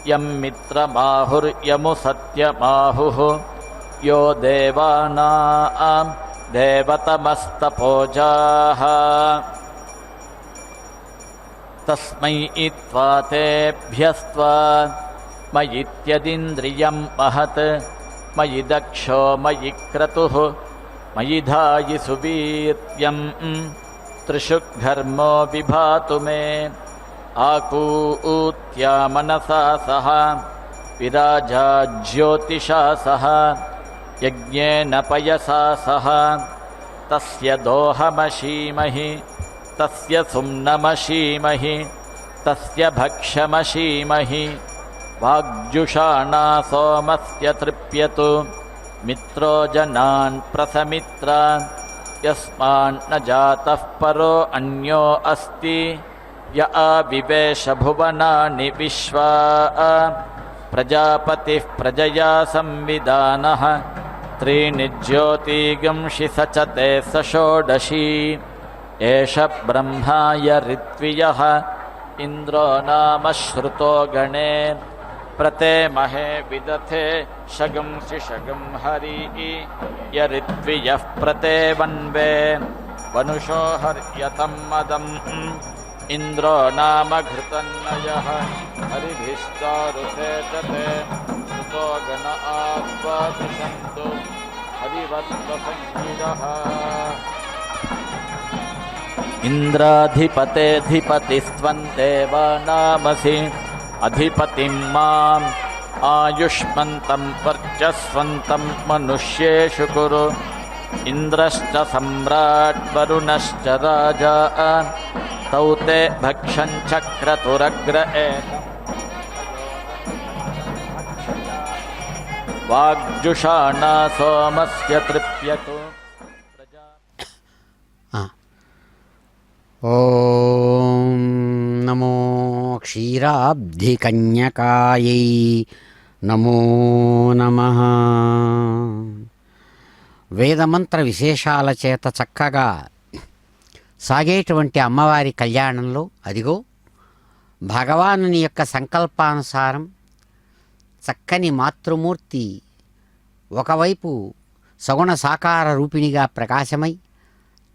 Speaker 1: यं मित्रमाहुर्यमु सत्यमाहुः यो देवानां देवतमस्तपोजाः तस्मै त्वा तेभ्यस्त्वा मयित्यदिन्द्रियं महत् मयि दक्षो मयि क्रतुः मयि धायि सुवीर्यं त्रिषु घर्मो विभातु मे आकूत्या मनसा सह विराजा ज्योतिषा सह यज्ञेन पयसा सह तस्य दोहमशीमहि तस्य सुम्नमशीमहि तस्य भक्षमशीमहि वाग्जुषाणा सोमस्य तृप्यतु मित्रो जनान् प्रसमित्रान् यस्मान्न जातः परो अन्यो अस्ति य आविवेश भुवनानि विश्वा प्रजापतिः प्रजया संविदानः त्रीणि ज्योतिगंषि स च ते स षोडशी एष ब्रह्माय ऋत्वियः इन्द्रो नाम श्रुतो गणे प्रते महे विदथे शगंसि शगं हरिः य ऋत्वियः प्रते वन्वे वनुषो हर्यतं मदम् इन्द्रो नाम घृतन्नयः हरिभिश्चारुषेचते श्रुतो गण आस्वादिशन्तु हरिवत्संविदः इन्द्राधिपतेऽधिपतिस्त्वं देवानामसि अधिपतिं माम् आयुष्मन्तं वर्चस्वन्तं मनुष्येषु कुरु इन्द्रश्च सम्राट् वरुणश्च राजा तौ ते भक्षं चक्रतुरग्र एतम् वाग्जुषाणा सोमस्य तृप्यतु
Speaker 2: ॐ नमो క్షీరాబ్ధికన్యకాయై నమో నమః. వేదమంత్ర విశేషాల చేత చక్కగా సాగేటువంటి అమ్మవారి కళ్యాణంలో అదిగో భగవానుని యొక్క సంకల్పానుసారం చక్కని మాతృమూర్తి ఒకవైపు సగుణ సాకార రూపిణిగా ప్రకాశమై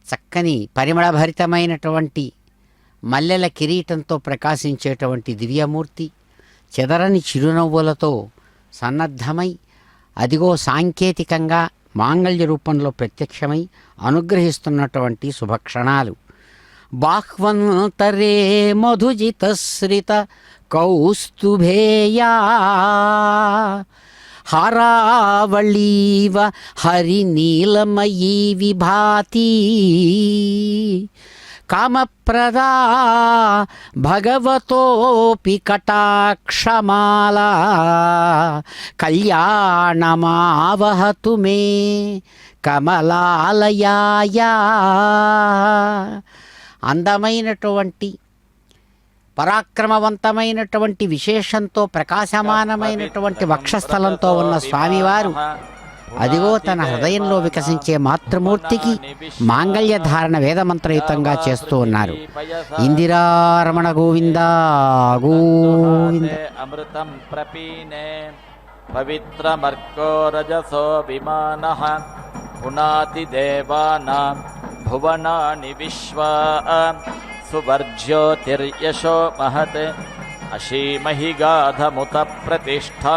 Speaker 2: చక్కని పరిమళభరితమైనటువంటి మల్లెల కిరీటంతో ప్రకాశించేటువంటి దివ్యమూర్తి చెదరని చిరునవ్వులతో సన్నద్ధమై అదిగో సాంకేతికంగా మాంగళ్య రూపంలో ప్రత్యక్షమై అనుగ్రహిస్తున్నటువంటి శుభక్షణాలు. బాహ్వంతరే మధుజితశ్రిత కౌస్తుభేయా హారావళీవ హరినీలమయీ విభాతి కామప్రదా భగవతోపి కటాక్షమాలా కళ్యాణమావహతు మే కమలాలయాయ. అందమైనటువంటి పరాక్రమవంతమైనటువంటి విశేషంతో ప్రకాశమానమైనటువంటి వక్షస్థలంతో ఉన్న స్వామివారు అదిగో తన హృదయంలో వికసించే మాతృమూర్తికి మాంగళ్య ధారణ వేదమంత్రయుతంగా చేస్తూ ఉన్నారు. ఇందిరారమణ గోవింద గోవింద.
Speaker 1: అమృతం ప్రపీనే పవిత్రమర్కో రజసో విమానః పునాతి దేవానాం భువనాని విశ్వా సువర్జ్యోతిర్యశో మహత్ అశీమహి గాధముత ప్రతిష్ఠా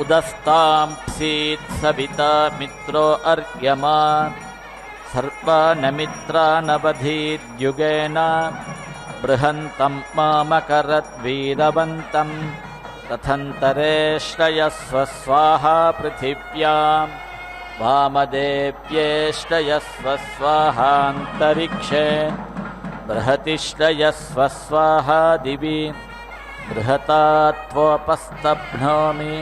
Speaker 1: ఉదస్తాం సీత్ సవితా మిత్రో అర్యమా సర్వానమిత్రానవధీద్యుగేన బృహంతం మామకరద్వీరవంతం తథంతరే శ్రయస్వ స్వాహా పృథివ్యాం వామదేవ్యే శ్రయస్వ స్వాహాంతరిక్షే బృహతి శ్రయస్వ స్వాహా దివి బృహతాత్వోపస్తభ్నోమి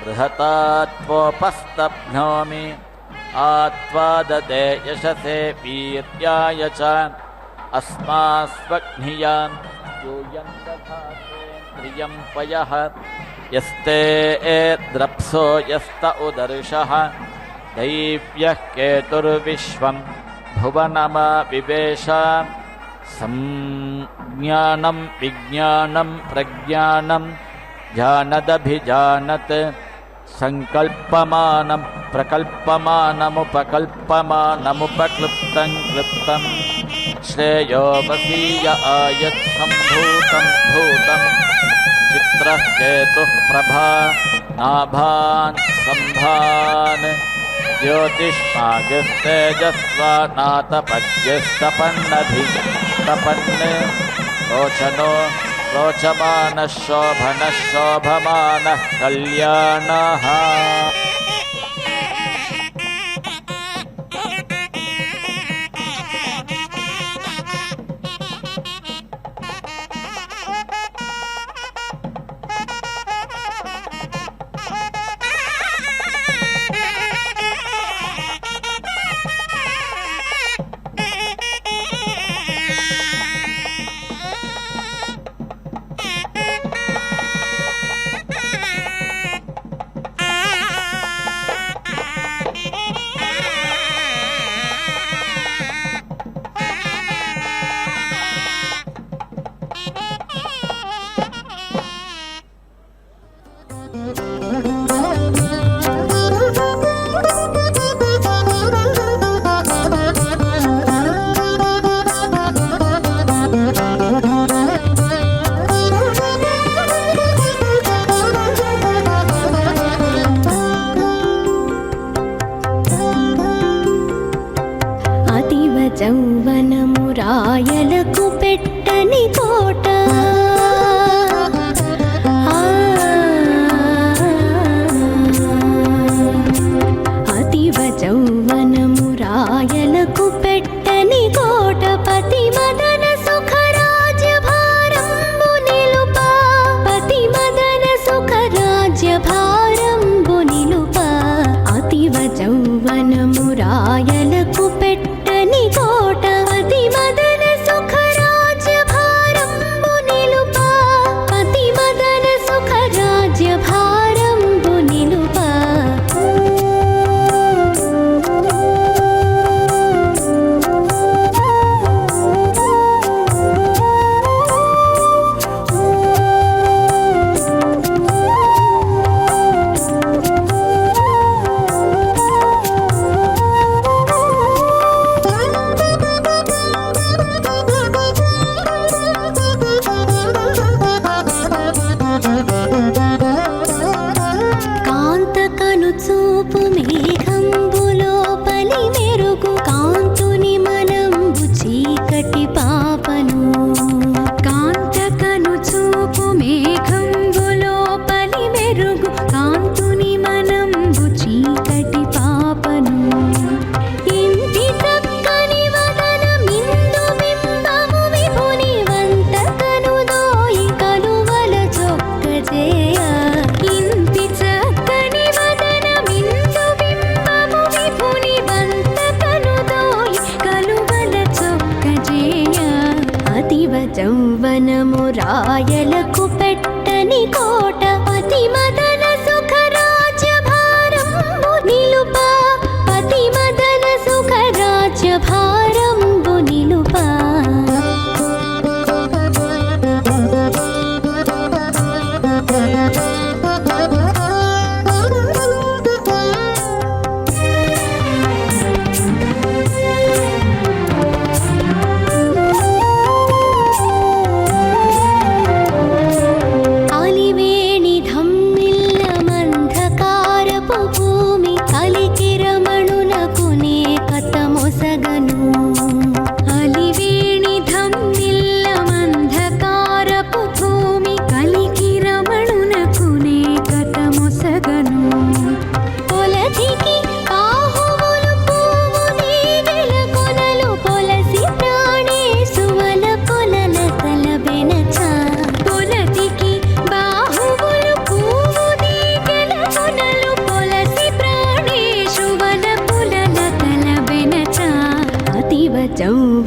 Speaker 1: బృహతాత్వోపస్తభ్నోమి ఆత్వాదదే యశసే వీర్యాయ చ అస్మాస్వగ్నియాం యూయం దధాతే ప్రియం పయః యస్తే ద్రప్సో యస్త ఉదర్షః దైవ్యః కేతుర్విశ్వం భువనమా వివేశ సంజ్ఞానం విజ్ఞానం ప్రజ్ఞానం జానదభిజానత్ సంకల్పమానం ప్రకల్పమానముపకల్పమానముపక్లుప్తం క్లుప్తం శ్రేయో వసీయ ఆయత్ సంభూతం భూతం చిత్రః కేతుః ప్రభా నాభాన్ సంభాన్ జ్యోతిష్మాగస్తేజస్వానాతపద్యస్తపన్నధి తపన్నే రోచనో రోచమానః శోభనః శోభమానః కళ్యాణః.
Speaker 3: చౌవనము రాయలకు పెట్టని కోట అతివ చౌవనము రాయలకు పెట్టని కోట పతి మదన సుఖ రాజ్య భారంబు నిలుప పతి మదన సుఖ రాజ్య భారంబు నిలుప అతివ చౌవనము రాయలకు పెట్టని కోట అతి మదన సుఖ రాజ్య భారంబు వనము రాయలకు పెట్టని కోట పతి మదన సుఖ రాజ్య భారంబు నిలుపా పతి మదన సుఖ రాజ్య భారంబు నిలుపా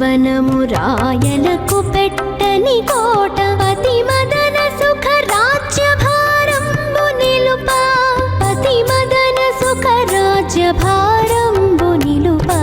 Speaker 3: వనము రాయలకు పెట్టని కోట పతి మదన సుఖ రాజ్య భారంబు నిలుపా పతి మదన సుఖ రాజ్య భారంబు నిలుపా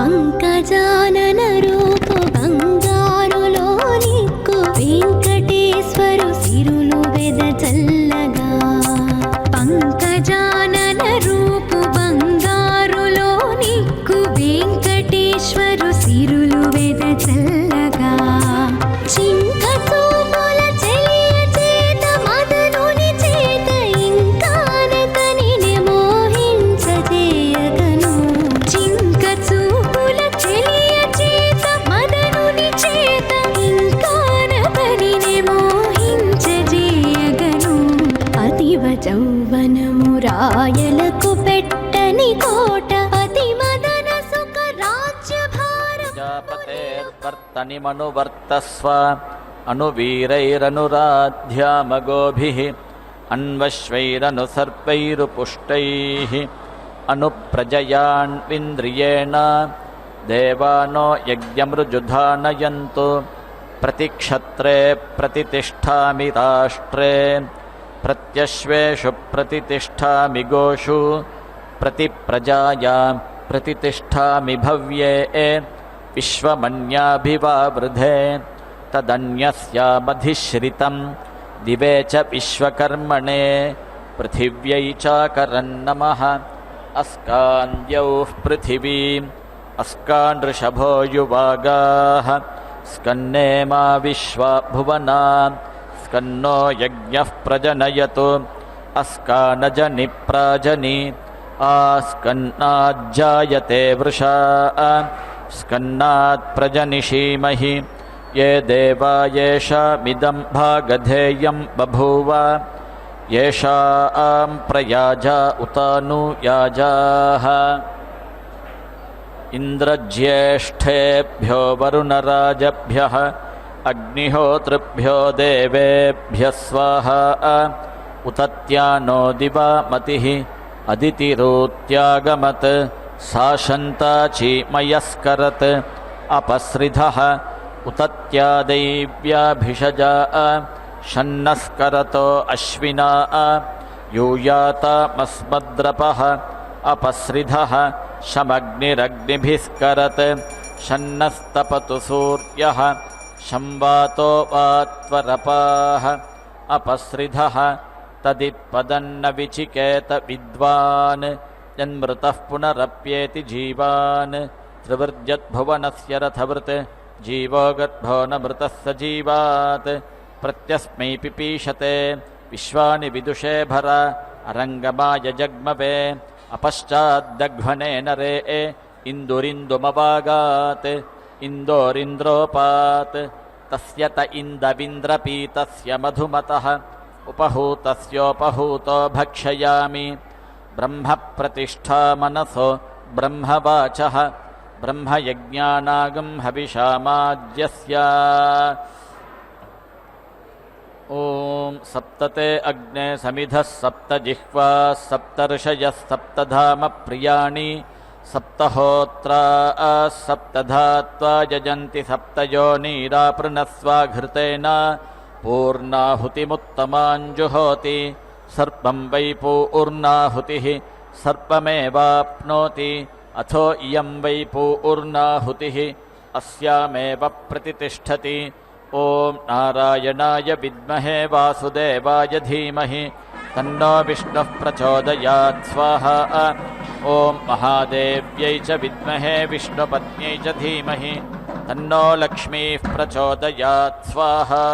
Speaker 3: పంకజానన రూపు బంగారులో నిక్కు వెంకటేశ్వరు సిరులు వెదజల్లగా పంకజానన రూపు బంగారులో నిక్కు వెంకటేశ్వరు సిరులు వెదజల్లగా చింక చూపుల చెలియ చేత మదనుని చేత ఇంకానతని మోహించజేయగను చింక చూపుల చెలియ చేత మదనుని చేత ఇంకానతని మోహించజేయగను అతివ చౌవనము రాయలకు పెట్టని కోట అతి మదన సుఖ రాజ్య భారం
Speaker 1: ప్రజాపతేర్వర్తనిమనువర్తస్వ అనువీరైరనురాధ్యామగోభిః అన్వశ్వైరనుసర్పైరుపుష్టైః అనుప్రజయాన్వింద్రియేణ దేవానో యజ్ఞమృజుధానయంతు ప్రతిక్షత్రే ప్రతితిష్ఠామి రాష్ట్రే ప్రత్యశ్వేషు ప్రతితిష్ఠామి గోషు ప్రతిప్రజాయా ప్రతితిష్ఠామి భవ్యే విశ్వమన్యాభివావృధే తదన్యస్యామధిశ్రితం దివే చ విశ్వకర్మణే పృథివ్యై చాకరన్నమః అస్కాంద్యౌః పృథివీం అస్కానృషభో యువాగాః స్కన్నే మా విశ్వా భువనా స్కన్నో యజ్ఞః ప్రజనయతు అస్కానజని ప్రాజని ఆస్కన్నాజ్జాయతే వృషా స్కన్నాత్ ప్రజనిషీమహి ये देवा येषामिदं भागधेयं बभूव येषां प्रयाजा उतानु याजाः इन्द्रज्येष्ठेभ्यो वरुणराजभ्यः अग्निहोतृभ्यो देवेभ्यः स्वाहा उतत्यानो दिवा मतिः अदितिरूत्यागमत् सा शन्ताचीमयस्करत् अपसृधः उतत्यादैव्याभिषजा शन्नस्करतो अश्विना यूयातामस्मद्रपः अपसृधः शमग्निरग्निभिस्करत् शन्नस्तपतु सूर्यः शंवातो वात्वरपाः अपसृधः तदित्पदन्न विचिकेत विद्वान् यन्मृतः पुनरप्येति जीवान् त्रिवृद्यद्भुवनस्य रथवृत् जीवो गद्भो न मृतः स जीवात् प्रत्यस्मै पिपीषते विश्वानि विदुषे भर अरङ्गमाय जग्मवे अपश्चाद्दघ्वने नरे इन्दुरिन्दुमवागात् इन्दोरिन्द्रोपात् तस्य त इन्दविन्द्रपीतस्य मधुमतः उपहूतस्योपहूतो भक्षयामि ब्रह्मप्रतिष्ठा मनसो ब्रह्मवाचः ब्रह्मयज्ञानागं हविषामाज्यस्य ॐ सप्तते अग्ने समिधः सप्तजिह्वाः सप्तर्षयः सप्तधाम प्रियाणि सप्तहोत्राः सप्तधात्वा यजन्ति सप्तयोनिरापृणस्वाघृतेन पूर्णाहुतिमुत्तमाञ्जुहोति सर्पं वै पूर्णाहुतिः सर्पमेवाप्नोति अथो इयं वै पूर्णाहुतिः अस्यामेव प्रतितिष्ठति ॐ नारायणाय विद्महे वासुदेवाय धीमहि तन्नो विष्णुः प्रचोदयात् स्वाहा ॐ महादेव्यै च विद्महे विष्णुपत्न्यै च धीमहि तन्नो लक्ष्मीः प्रचोदयात् स्वाहा